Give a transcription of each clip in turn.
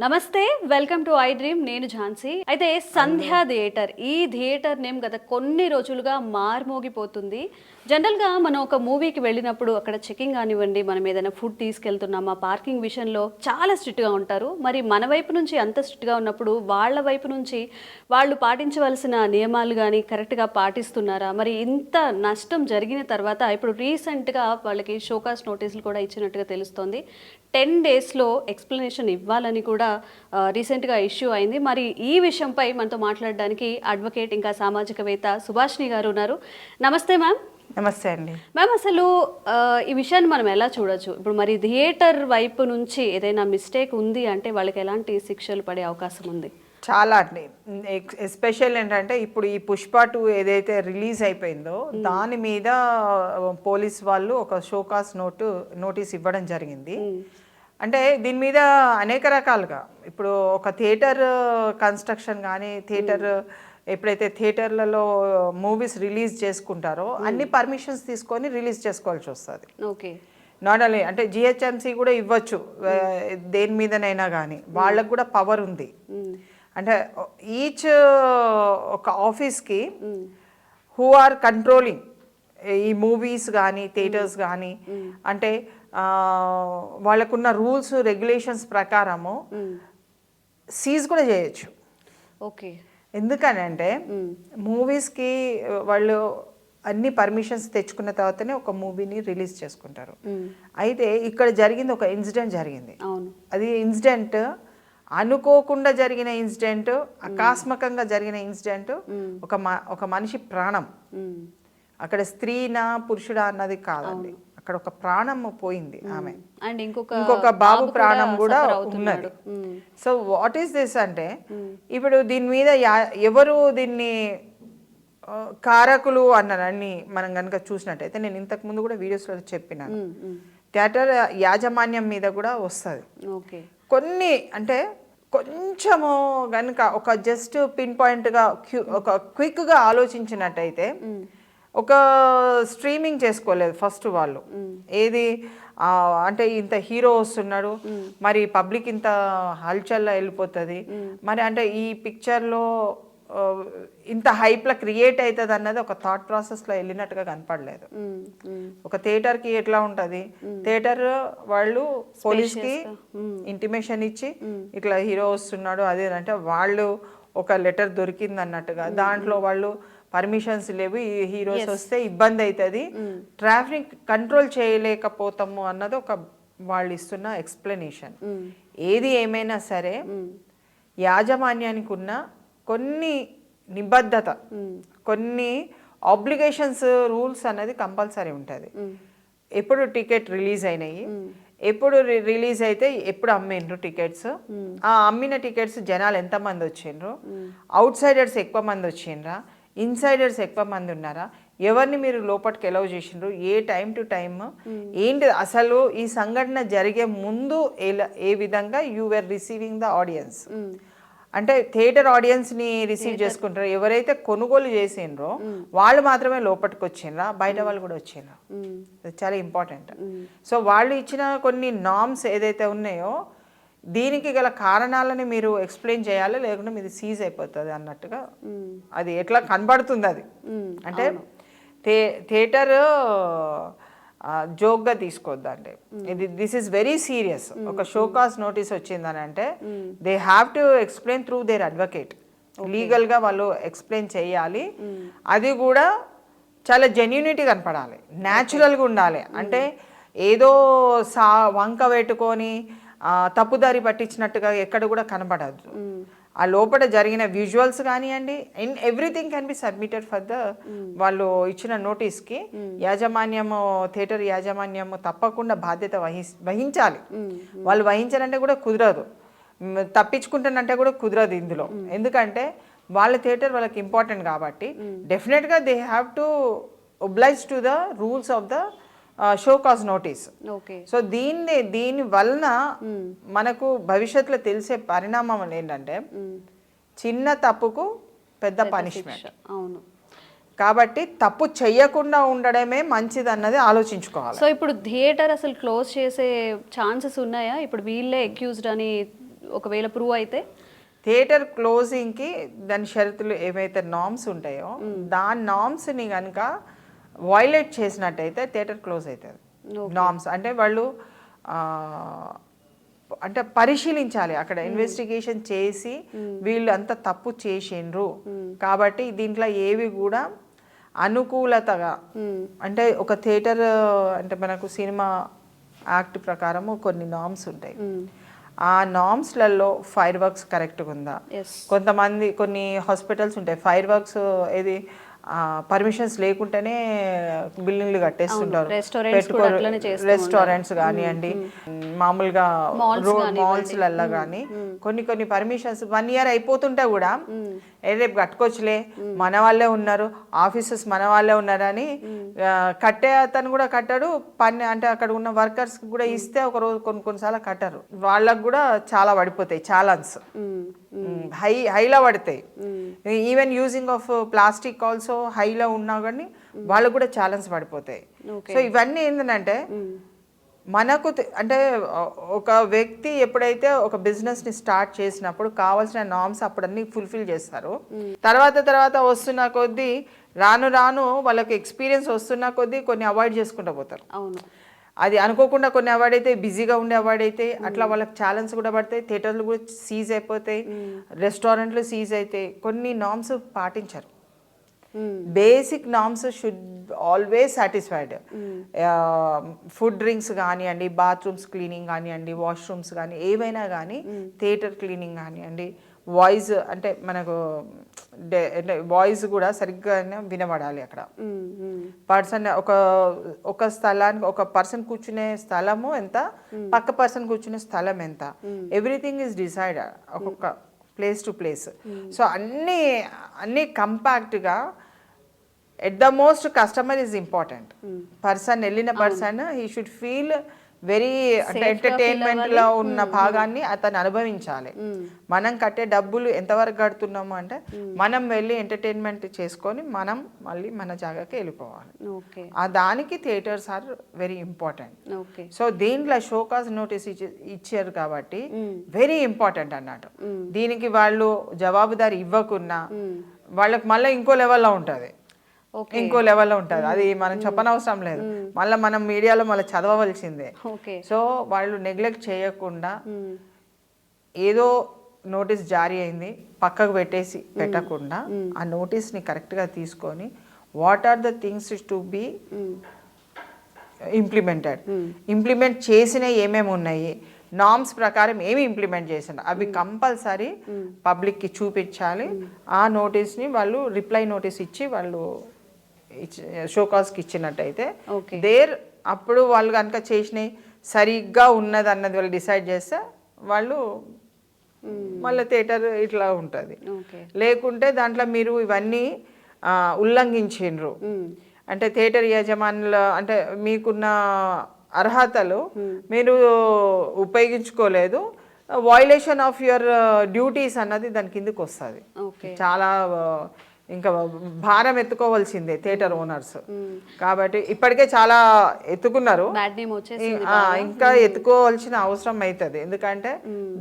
నమస్తే, welcome to I dream. నేను ఝాన్సీ. అయితే సంధ్యా థియేటర్, ఈ థియేటర్ నేమ్ గత కొన్ని రోజులుగా మార్మోగిపోతుంది. జనరల్గా మనం ఒక మూవీకి వెళ్ళినప్పుడు అక్కడ చెకింగ్ కానివ్వండి, మనం ఏదైనా ఫుడ్ తీసుకెళ్తున్నామా, పార్కింగ్ విషయంలో చాలా స్ట్రిక్ట్గా ఉంటారు. మరి మన వైపు నుంచి అంత స్ట్రిక్ట్గా ఉన్నప్పుడు వాళ్ళ వైపు నుంచి వాళ్ళు పాటించవలసిన నియమాలు కానీ కరెక్ట్గా పాటిస్తున్నారా? మరి ఇంత నష్టం జరిగిన తర్వాత ఇప్పుడు రీసెంట్గా వాళ్ళకి షోకాస్ నోటీసులు కూడా ఇచ్చినట్టుగా తెలుస్తోంది. 10 డేస్లో ఎక్స్ప్లెనేషన్ ఇవ్వాలని కూడా రీసెంట్గా ఇష్యూ అయింది. మరి ఈ విషయంపై మనతో మాట్లాడడానికి అడ్వకేట్ ఇంకా సామాజికవేత్త సుభాష్ని గారు ఉన్నారు. నమస్తే మ్యామ్. నమస్తే అండి మ్యామ్, అసలు ఈ విషయాన్ని మనం ఎలా చూడొచ్చు? ఇప్పుడు మరి థియేటర్ వైపు నుంచి ఏదైనా మిస్టేక్ ఉంది అంటే వాళ్ళకి ఎలాంటి శిక్షలు పడే అవకాశం ఉంది? చాలా అండి. ఎస్పెషల్ ఏంటంటే ఇప్పుడు ఈ పుష్ప 2 ఏదైతే రిలీజ్ అయిపోయిందో దాని మీద పోలీస్ వాళ్ళు ఒక షోకాస్ నోటీస్ ఇవ్వడం జరిగింది. అంటే దీని మీద అనేక రకాలుగా ఇప్పుడు ఒక థియేటర్ కన్స్ట్రక్షన్ కానీ థియేటర్ ఎప్పుడైతే థియేటర్లలో మూవీస్ రిలీజ్ చేసుకుంటారో అన్ని పర్మిషన్స్ తీసుకొని రిలీజ్ చేసుకోవాల్సి వస్తుంది. ఓకే, నాట్ ఓన్లీ అంటే జిహెచ్ఎంసీ కూడా ఇవ్వచ్చు దేని మీదనైనా కానీ, వాళ్ళకు కూడా పవర్ ఉంది. అంటే ఈచ్ ఒక ఆఫీస్కి హూ ఆర్ కంట్రోలింగ్ ఈ మూవీస్ కానీ థియేటర్స్ కానీ అంటే వాళ్ళకున్న రూల్స్ రెగ్యులేషన్స్ ప్రకారము సీజ్ కూడా చేయొచ్చు. ఓకే, ఎందుకనంటే మూవీస్కి వాళ్ళు అన్ని పర్మిషన్స్ తెచ్చుకున్న తర్వాతనే ఒక మూవీని రిలీజ్ చేసుకుంటారు. అయితే ఇక్కడ జరిగింది ఒక ఇన్సిడెంట్ జరిగింది. అది ఇన్సిడెంట్ అనుకోకుండా జరిగిన ఇన్సిడెంట్, ఆకస్మికంగా జరిగిన ఇన్సిడెంట్. ఒక మనిషి ప్రాణం, అక్కడ స్త్రీనా పురుషుడా అన్నది కాదండి, అక్కడ ఒక ప్రాణం పోయింది ఆమె, అండ్ ఇంకొక బాబు ప్రాణం కూడా ఉన్నది. సో వాట్ ఈస్ దిస్ అంటే ఇప్పుడు దీని మీద ఎవరు దీన్ని కారకులు అన్నారని మనం కనుక చూసినట్టయితే, నేను ఇంతకు ముందు కూడా వీడియోస్లో చెప్పినాను, థియేటర్ యాజమాన్యం మీద కూడా వస్తుంది. కొన్ని అంటే కొంచెము కనుక ఒక జస్ట్ పిన్ పాయింట్గా ఒక క్విక్గా ఆలోచించినట్టయితే, ఒక స్ట్రీమింగ్ చేసుకోలేదు ఫస్ట్ వాళ్ళు. ఏది అంటే ఇంత హీరో వస్తున్నాడు, మరి పబ్లిక్ ఇంత హల్చల్లా వెళ్ళిపోతుంది, మరి అంటే ఈ పిక్చర్లో ఇంత హైప్లా క్రియేట్ అవుతుంది అన్నది ఒక థాట్ ప్రాసెస్లో వెళ్ళినట్టుగా కనపడలేదు. ఒక థియేటర్కి ఎట్లా ఉంటుంది, థియేటర్ వాళ్ళు పోలీస్కి ఇంటిమేషన్ ఇచ్చి ఇట్లా హీరో వస్తున్నాడు అదే అంటే వాళ్ళు ఒక లెటర్ దొరికింది అన్నట్టుగా, దాంట్లో వాళ్ళు పర్మిషన్స్ లేవు, ఈ హీరోస్ వస్తే ఇబ్బంది అవుతుంది, ట్రాఫిక్ కంట్రోల్ చేయలేకపోతాము అన్నది ఒక వాళ్ళు ఇస్తున్న ఎక్స్ప్లెనేషన్. ఏది ఏమైనా సరే యాజమాన్యానికి ఉన్న కొన్ని నిబద్ధత, కొన్ని ఆబ్లిగేషన్స్, రూల్స్ అనేది కంపల్సరీ ఉంటుంది. ఎప్పుడు టికెట్ రిలీజ్ అయినాయి, ఎప్పుడు రిలీజ్ అయితే ఎప్పుడు అమ్మిండ్రు టికెట్స్, ఆ అమ్మిన టికెట్స్ జనాలు ఎంతమంది వచ్చిండ్రు, అవుట్ సైడర్స్ ఎక్కువ మంది వచ్చిండ్రా, ఇన్సైడర్స్ ఎక్కువ మంది ఉన్నారా, ఎవరిని మీరు లోపలికి ఎలవ్ చేసిండ్రు, ఏ టైం టు టైమ్ ఏంటి, అసలు ఈ సంఘటన జరిగే ముందు ఏ విధంగా you are receiving the audience. అంటే థియేటర్ ఆడియన్స్ని రిసీవ్ చేసుకుంటారు, ఎవరైతే కొనుగోలు చేసిండ్రో వాళ్ళు మాత్రమే లోపలికి వచ్చిండ్రా, బయట వాళ్ళు కూడా వచ్చిండ్రా, అది చాలా ఇంపార్టెంట్. సో వాళ్ళు ఇచ్చిన కొన్ని నార్మ్స్ ఏదైతే ఉన్నాయో దీనికి గల కారణాలని మీరు ఎక్స్ప్లెయిన్ చేయాలి, లేకుంటే మీది సీజ్ అయిపోతుంది అన్నట్టుగా అది ఎట్లా కనబడుతుంది. అది అంటే థియేటర్ జోక్గా తీసుకోవద్దండి, ఇది దిస్ ఈస్ వెరీ సీరియస్. ఒక షోకాస్ నోటీస్ వచ్చిందని అంటే they have to explain through there advocate, లీగల్గా వాళ్ళు ఎక్స్ప్లెయిన్ చేయాలి. అది కూడా చాలా జెన్యూనిటీ కనపడాలి, న్యాచురల్గా ఉండాలి. అంటే ఏదో వంక పెట్టుకొని తప్పుదారి పట్టించినట్టుగా ఎక్కడ కూడా కనబడద్దు. ఆ లోపల జరిగిన విజువల్స్ కానివ్వండి, in everything can be submitted for the వాళ్ళు ఇచ్చిన నోటీస్కి. యాజమాన్యము, థియేటర్ యాజమాన్యము తప్పకుండా బాధ్యత వహించాలి. వాళ్ళు వహించాలంటే కూడా కుదరదు, తప్పించుకుంటానంటే కూడా కుదరదు ఇందులో. ఎందుకంటే వాళ్ళ థియేటర్ వాళ్ళకి ఇంపార్టెంట్ కాబట్టి డెఫినెట్గా they have to oblige to the rules of the show cause notice. So దీని వలన మనకు భవిష్యత్తులో తెలిసే పరిణామం ఏంటంటే చిన్న తప్పుకు పెద్ద పనిష్మెంట్. కాబట్టి తప్పు చెయ్యకుండా ఉండడమే మంచిది అన్నది ఆలోచించుకోవాలి. సో ఇప్పుడు థియేటర్ అసలు క్లోజ్ చేసే ఛాన్సెస్ ఉన్నాయా? ఇప్పుడు వీళ్ళే అక్యూజ్డ్ అని ఒకవేళ ప్రూవ్ అయితే థియేటర్ క్లోజింగ్కి దాని షరతులు ఏవైతే నామ్స్ ఉంటాయో దాని నామ్స్ని కనుక వైలేట్ చేసినట్టయితే థియేటర్ క్లోజ్ అవుతుంది. నామ్స్ అంటే వాళ్ళు అంటే పరిశీలించాలి, అక్కడ ఇన్వెస్టిగేషన్ చేసి వీళ్ళు అంత తప్పు చేసిండ్రు కాబట్టి దీంట్లో ఏవి కూడా అనుకూలతగా అంటే ఒక థియేటర్ అంటే మనకు సినిమా యాక్ట్ ప్రకారము కొన్ని నామ్స్ ఉంటాయి. ఆ నామ్స్లలో ఫైర్ వర్క్స్ కరెక్ట్గా ఉందా, కొంతమంది కొన్ని హాస్పిటల్స్ ఉంటాయి ఫైర్ వర్క్స్ ఏది పర్మిషన్స్ లేకుండానే బిల్డింగ్లు కట్టేస్తుంటారు, రెస్టారెంట్స్ కానివ్వండి మామూలుగా మాల్స్లల్లో కానీ కొన్ని పర్మిషన్స్ 1 year అయిపోతుంటే కూడా రేపు కట్టుకోవచ్చులే మన వాళ్ళే ఉన్నారు, ఆఫీసెస్ మన వాళ్ళే ఉన్నారని కట్టే అతను కూడా కట్టాడు, పని అంటే అక్కడ ఉన్న వర్కర్స్ కూడా ఇస్తే ఒక రోజు కొన్నిసార్లు కట్టరు, వాళ్ళకు కూడా చాలా పడిపోతాయి చాలాన్స్, హైలో పడతాయి. Even using of plastic also హైలో ఉన్నా కానీ వాళ్ళకు కూడా ఛాలెంజ్ పడిపోతాయి. సో ఇవన్నీ ఏంటంటే మనకు అంటే ఒక వ్యక్తి ఎప్పుడైతే ఒక బిజినెస్ని స్టార్ట్ చేసినప్పుడు కావాల్సిన నామ్స్ అప్పుడన్నీ ఫుల్ఫిల్ చేస్తారు. తర్వాత వస్తున్న కొద్దీ రాను వాళ్ళకి ఎక్స్పీరియన్స్ వస్తున్న కొద్దీ కొన్ని అవాయిడ్ చేసుకుంటూ పోతారు. అది అనుకోకుండా కొన్ని అవాయిడ్ అయితే, బిజీగా ఉండే అవాయిడ్ అయితే అట్లా వాళ్ళకి ఛాలెంజ్ కూడా పడతాయి, థియేటర్లు కూడా సీజ్ అయిపోతాయి, రెస్టారెంట్లు సీజ్ అవుతాయి, కొన్ని నామ్స్ పాటించరు. Basic norms should always satisfied. Food drinks కానివ్వండి, బాత్రూమ్స్ క్లీనింగ్ కానివ్వండి, వాష్రూమ్స్ కానీ ఏవైనా కానీ, థియేటర్ క్లీనింగ్ కానివ్వండి, వాయిస్ అంటే మనకు వాయిస్ కూడా సరిగ్గా వినబడాలి. అక్కడ పర్సన్ ఒక స్థలానికి ఒక పర్సన్ కూర్చునే స్థలము ఎంత, పక్క పర్సన్ కూర్చునే స్థలం ఎంత, ఎవ్రీథింగ్ ఈజ్ డిసైడ్ ఒక్కొక్క ప్లేస్ టు ప్లేస్. సో అన్నీ కంపాక్ట్గా at the most customer is important. Person వెళ్ళిన person he should feel very అంటే ఎంటర్టైన్మెంట్లో ఉన్న భాగాన్ని అతను అనుభవించాలి. మనం కట్టే డబ్బులు ఎంతవరకు కడుతున్నాము అంటే మనం వెళ్ళి ఎంటర్టైన్మెంట్ చేసుకొని మనం మళ్ళీ మన జాగాకి వెళ్ళిపోవాలి. దానికి theatres are very important. So దీంట్లో షోకాజ్ నోటీస్ ఇచ్చారు కాబట్టి వెరీ ఇంపార్టెంట్ అన్నట్టు. దీనికి వాళ్ళు జవాబుదారి ఇవ్వకున్నా వాళ్ళకి మళ్ళీ ఇంకో లెవెల్లో ఉంటుంది, అది మనం చెప్పనవసరం లేదు, మళ్ళీ మనం మీడియాలో మళ్ళీ చదవవలసిందే. సో వాళ్ళు నెగ్లెక్ట్ చేయకుండా ఏదో నోటీస్ జారీ అయింది పక్కకు పెట్టకుండా ఆ నోటీస్ని కరెక్ట్గా తీసుకొని what are the things to be implement చేసిన ఏమేమి ఉన్నాయి, నామ్స్ ప్రకారం ఏమి ఇంప్లిమెంట్ చేసిన అవి కంపల్సరీ పబ్లిక్కి చూపించాలి. ఆ నోటీస్ని వాళ్ళు రిప్లై నోటీస్ ఇచ్చి వాళ్ళు షోకాజ్కి ఇచ్చినట్టయితే అప్పుడు వాళ్ళు కనుక చేసినవి సరిగ్గా ఉన్నది అన్నది వాళ్ళు డిసైడ్ చేస్తే వాళ్ళు మళ్ళీ థియేటర్ ఇట్లా ఉంటుంది. లేకుంటే దాంట్లో మీరు ఇవన్నీ ఉల్లంఘించిండ్రు అంటే థియేటర్ యజమానుల అంటే మీకున్న అర్హతలు మీరు ఉపయోగించుకోలేదు, వయలేషన్ ఆఫ్ యువర్ డ్యూటీస్ అన్నది దాని కిందకి వస్తుంది. చాలా ఇంకా భారం ఎత్తుకోవాల్సిందే థియేటర్ ఓనర్స్. కాబట్టి ఇప్పటికే చాలా ఎత్తుకున్నారు, ఇంకా ఎత్తుకోవాల్సిన అవసరం అవుతుంది. ఎందుకంటే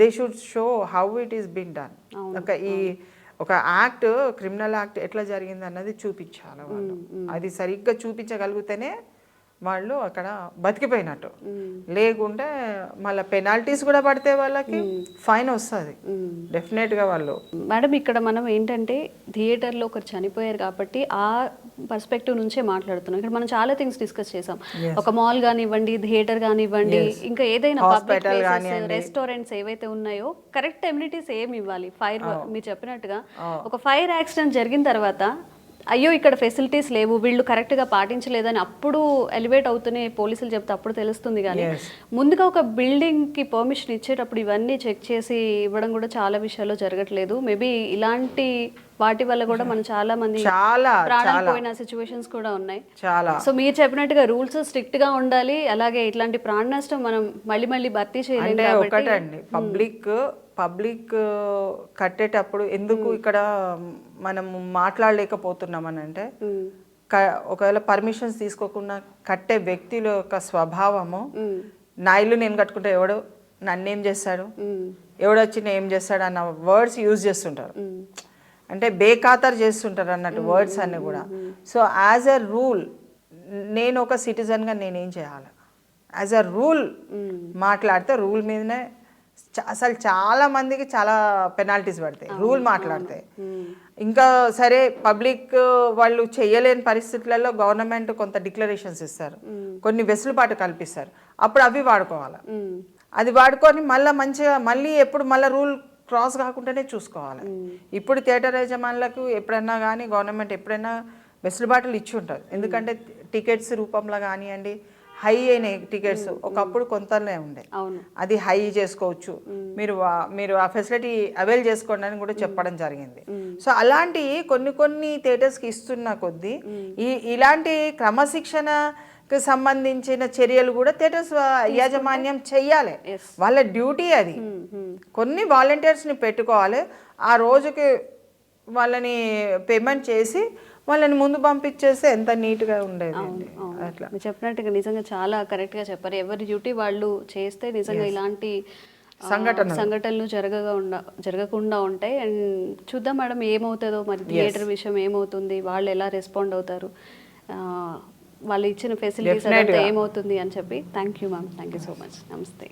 they should show how it is been done. ఒక యాక్ట్, క్రిమినల్ యాక్ట్ ఎట్లా జరిగింది అన్నది చూపించాలి వాళ్ళు. అది సరిగ్గా చూపించగలిగితేనే వాళ్ళు అక్కడ బతికిపోయినట్టు. లేకుంటే మళ్ళీ పెనాల్టీస్ కూడా పడితే వాళ్ళకి ఫైన్ వస్తుంది డెఫినెట్గా. వాళ్ళు మేడం ఇక్కడ మనం ఏంటంటే థియేటర్లో ఒకరు చనిపోయారు కాబట్టి ఆ పర్స్పెక్టివ్ నుంచే మాట్లాడుతున్నాం. ఇక్కడ మనం చాలా థింగ్స్ డిస్కస్ చేసాం, ఒక మాల్ కానివ్వండి, థియేటర్ కానివ్వండి, ఇంకా ఏదైనా హాస్పిటల్ కానివ్వండి, రెస్టారెంట్స్ ఏవైతే ఉన్నాయో కరెక్ట్ ఎమ్యూనిటీస్ ఏమి ఇవ్వాలి. ఫైర్ మీరు చెప్పినట్టుగా ఒక ఫైర్ యాక్సిడెంట్ జరిగిన తర్వాత అయ్యో ఇక్కడ ఫెసిలిటీస్ లేవు, వీళ్ళు కరెక్ట్గా పాటించలేదని అప్పుడు ఎలివేట్ అవుతూనే పోలీసులు చెప్తే అప్పుడు తెలుస్తుంది. కానీ ముందుగా ఒక బిల్డింగ్కి పర్మిషన్ ఇచ్చేటప్పుడు ఇవన్నీ చెక్ చేసి ఇవ్వడం కూడా చాలా విషయాల్లో జరగట్లేదు. మేబీ ఇలాంటి వాటి వల్ల కూడా మనం చాలా మంది ప్రాణాలు పోయిన సిచ్యువేషన్స్ కూడా ఉన్నాయి. సో మీరు చెప్పినట్టుగా రూల్స్ స్ట్రిక్ట్ గా ఉండాలి, అలాగే ఇట్లాంటి ప్రాణ నష్టం మనం మళ్ళీ భర్తీ చేయలేము. ఒకటండి, పబ్లిక్ కట్టేటప్పుడు ఎందుకు ఇక్కడ మనం మాట్లాడలేకపోతున్నామని అంటే ఒకవేళ పర్మిషన్స్ తీసుకోకుండా కట్టే వ్యక్తుల యొక్క స్వభావము, నా ఇల్లు నేను కట్టుకుంటే ఎవడు నన్నేం చేస్తాడు, ఎవడొచ్చిన ఏం చేస్తాడు అన్న వర్డ్స్ యూజ్ చేస్తుంటారు. అంటే బేఖాతరు చేస్తుంటారు అన్నట్టు వర్డ్స్ అన్నీ కూడా. సో యాజ్ ఎ రూల్ నేను ఒక సిటిజన్గా నేనేం చేయాలి, యాజ్ ఎ రూల్ మాట్లాడితే రూల్ మీదనే అసలు చాలా మందికి చాలా పెనాల్టీస్ పడతాయి రూల్ మాట్లాడితే. ఇంకా సరే పబ్లిక్ వాళ్ళు చేయలేని పరిస్థితులలో గవర్నమెంట్ కొంత డిక్లరేషన్స్ ఇస్తారు, కొన్ని వెసులుబాటు కల్పిస్తారు, అప్పుడు అవి వాడుకోవాలి. అది వాడుకొని మళ్ళీ మంచిగా మళ్ళీ ఎప్పుడు మళ్ళీ రూల్ క్రాస్ కాకుండానే చూసుకోవాలి. ఇప్పుడు థియేటర్ యజమానులకు ఎప్పుడన్నా కానీ గవర్నమెంట్ ఎప్పుడైనా వెసులుబాటులు ఇచ్చి ఉంటారు. ఎందుకంటే టికెట్స్ రూపంలో కానివ్వండి, హై అయిన టికెట్స్ ఒకప్పుడు కొంతనే ఉండే, అది హై చేసుకోవచ్చు, మీరు ఆ ఫెసిలిటీ అవైల్ చేసుకోండి అని కూడా చెప్పడం జరిగింది. సో అలాంటి కొన్ని థియేటర్స్కి ఇస్తున్న కొద్దీ ఇలాంటి క్రమశిక్షణకు సంబంధించిన చర్యలు కూడా థియేటర్స్ యాజమాన్యం చెయ్యాలి, వాళ్ళ డ్యూటీ అది. కొన్ని వాలంటీర్స్ని పెట్టుకోవాలి, ఆ రోజుకి వాళ్ళని పేమెంట్ చేసి వాళ్ళని ముందు పంపించేస్తే ఎంత నీట్గా ఉండేది. అట్లా మీరు చెప్పినట్టుగా నిజంగా చాలా కరెక్ట్గా చెప్పారు. ఎవరి డ్యూటీ వాళ్ళు చేస్తే నిజంగా ఇలాంటి సంఘటనలు జరగకుండా ఉంటాయి. అండ్ చూద్దాం మేడం ఏమవుతుందో, మరి థియేటర్ విషయం ఏమవుతుంది, వాళ్ళు ఎలా రెస్పాండ్ అవుతారు, వాళ్ళు ఇచ్చిన ఫెసిలిటీస్ ఏమవుతుంది అని చెప్పి. Thank you ma'am, thank you so much. నమస్తే.